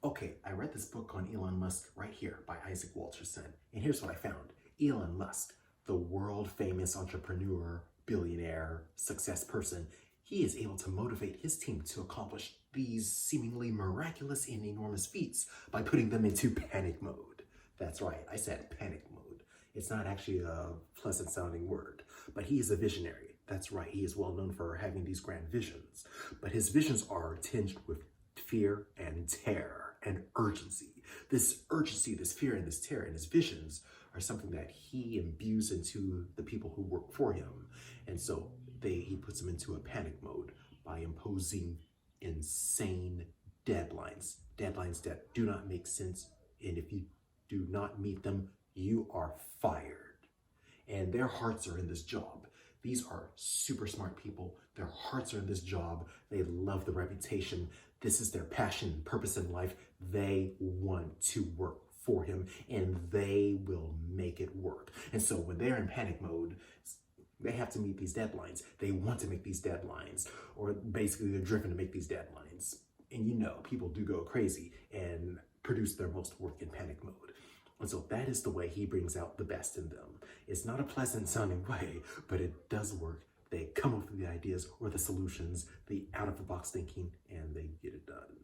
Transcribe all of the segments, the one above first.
Okay, I read this book on Elon Musk right here by Isaacson, and here's what I found. Elon Musk, the world famous entrepreneur, billionaire, success person, he is able to motivate his team to accomplish these seemingly miraculous and enormous feats by putting them into panic mode. That's right, I said panic mode. It's not actually a pleasant sounding word, but he is a visionary. That's right, he is well known for having these grand visions, but his visions are tinged with fear and terror and urgency. This urgency, this fear, and this terror, and his visions are something that he imbues into the people who work for him. And so he puts them into a panic mode by imposing insane deadlines that do not make sense. And if you do not meet them, you are fired. And their hearts are in this job. These are super smart people. Their hearts are in this job. They love the reputation. This is their passion and purpose in life. They want to work for him, and they will make it work. And so when they're in panic mode, they have to meet these deadlines. They want to make these deadlines, or basically they're driven to make these deadlines. And you know, people do go crazy and produce their most work in panic mode. And so that is the way he brings out the best in them. It's not a pleasant sounding way, but it does work. They come up with the ideas or the solutions, the out of the box thinking, and they get it done.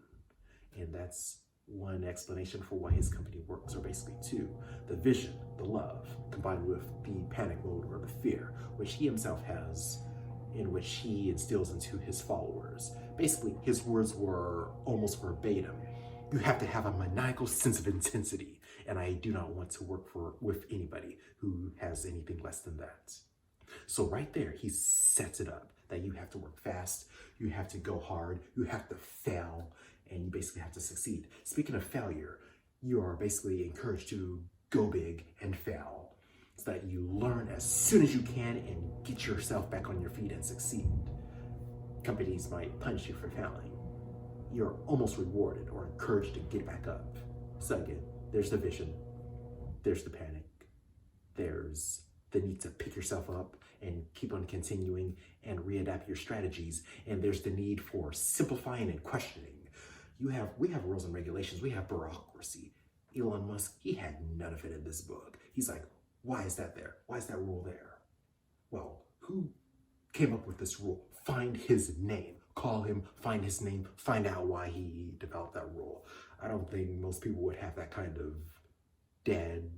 And that's one explanation for why his company works, or basically two: the vision, the love, combined with the panic mode or the fear, which he himself has, in which he instills into his followers. Basically, his words were almost verbatim. You have to have a maniacal sense of intensity, and I do not want to work with anybody who has anything less than that. So right there, he sets it up that you have to work fast, you have to go hard, you have to fail, and you basically have to succeed. Speaking of failure, you are basically encouraged to go big and fail, so that you learn as soon as you can and get yourself back on your feet and succeed. Companies might punish you for failing. You're almost rewarded or encouraged to get back up. So again, there's the vision, there's the panic, there's the need to pick yourself up and keep on continuing and readapt your strategies, and there's the need for simplifying and questioning. We have rules and regulations, we have bureaucracy. Elon Musk, he had none of it in this book. He's like, why is that there? Why is that rule there? Well, who came up with this rule? Find his name. Call him, find his name, find out why he developed that rule. I don't think most people would have that kind of dead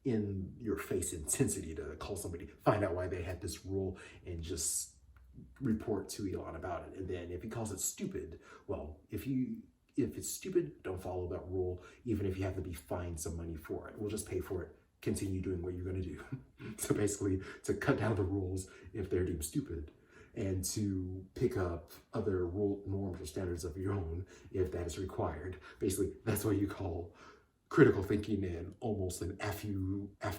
in your face intensity to call somebody, find out why they had this rule, and just report to Elon about it. And then if he calls it stupid, well, if it's stupid, don't follow that rule, even if you have to be fined some money for it. We'll just pay for it. Continue doing what you're going to do. So basically, to cut down the rules if they're deemed stupid, and to pick up other rule norms or standards of your own if that is required. Basically, that's what you call critical thinking and almost an F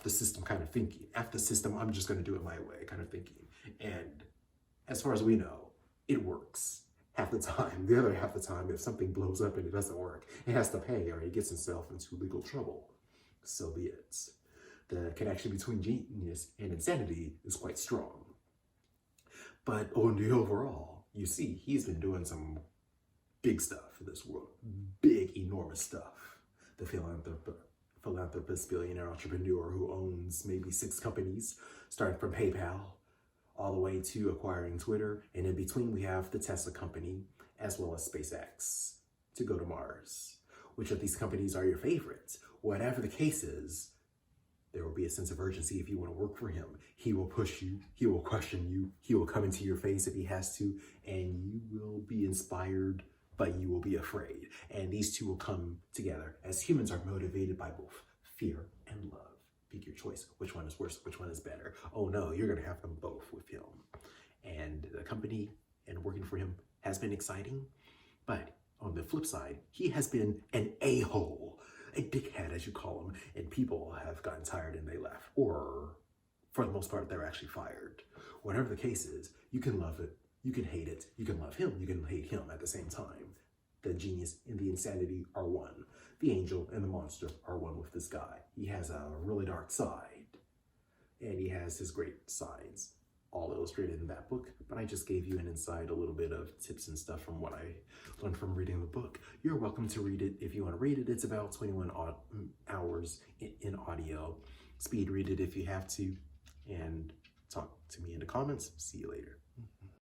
the system kind of thinking. F the system, I'm just going to do it my way kind of thinking. And as far as we know, it works half the time. The other half the time, if something blows up and it doesn't work, it has to pay or it gets itself into legal trouble. So be it. The connection between genius and insanity is quite strong. But on the overall, you see, he's been doing some big stuff in this world. Big, enormous stuff. The philanthropist, billionaire entrepreneur who owns maybe 6 companies, starting from PayPal all the way to acquiring Twitter. And in between, we have the Tesla company, as well as SpaceX, to go to Mars. Which of these companies are your favorites? Whatever the case is, there will be a sense of urgency if you want to work for him. He will push you, he will question you, he will come into your face if he has to, and you will be inspired, but you will be afraid. And these two will come together as humans are motivated by both fear and love. Pick your choice. Which one is worse? Which one is better? Oh no, you're going to have them both with him. And the company and working for him has been exciting, but on the flip side, he has been an a-hole, a dickhead, as you call him, and people have gotten tired and they left. Or, for the most part, they're actually fired. Whatever the case is, you can love it, you can hate it, you can love him, you can hate him at the same time. The genius and the insanity are one. The angel and the monster are one with this guy. He has a really dark side, and he has his great sides all illustrated in that book, but I just gave you an inside, a little bit of tips and stuff from what I learned from reading the book. You're welcome to read it if you want to read it. It's about 21 hours in audio. Speed read it if you have to, and talk to me in the comments. See you later.